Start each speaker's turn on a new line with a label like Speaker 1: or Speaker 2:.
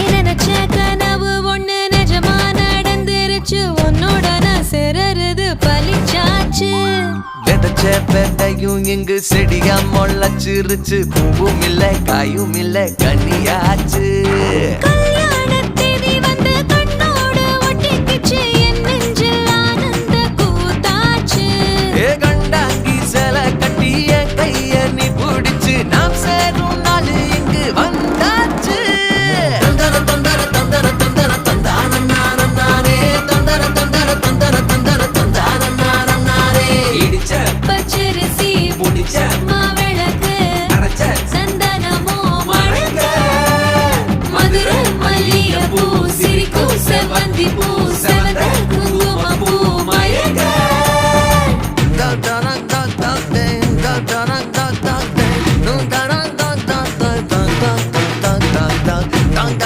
Speaker 1: நினைச்ச கனவு ஒண்ணு நிஜமா நடந்துருச்சு உன்னோட நான் சிறருது பலிச்சாச்சு
Speaker 2: விதைச்ச விதையும் இங்கு செடியா முளைச்சிருச்சு பூவும் இல்ல காயும் இல்ல கனியாச்சு
Speaker 1: கல்யாணத்தேதி வந்து கண்ணோடு ஒட்டிக்கிச்சு என் நெஞ்சில் ஆனந்த கூத்தாச்சு
Speaker 2: ஏ கண்டாங்கி சில கட்டி என் கைய நீ பிடிச்சு நாம் சேரும் நாள் இங்கு வந்தாச்சு தந்தர தந்தர தந்தர தந்தர தந்தானே தந்தர தந்தர தந்தர தந்தர தந்தானே இடிச்ச
Speaker 1: பச்சரிசி
Speaker 2: முடிச்ச
Speaker 1: மாவிளக்கு
Speaker 2: அரைச்ச
Speaker 1: சந்தனமோ மணக்க மதுரை மல்லிகைப்பூ சிரிக்கும் செவ்வந்தி பூ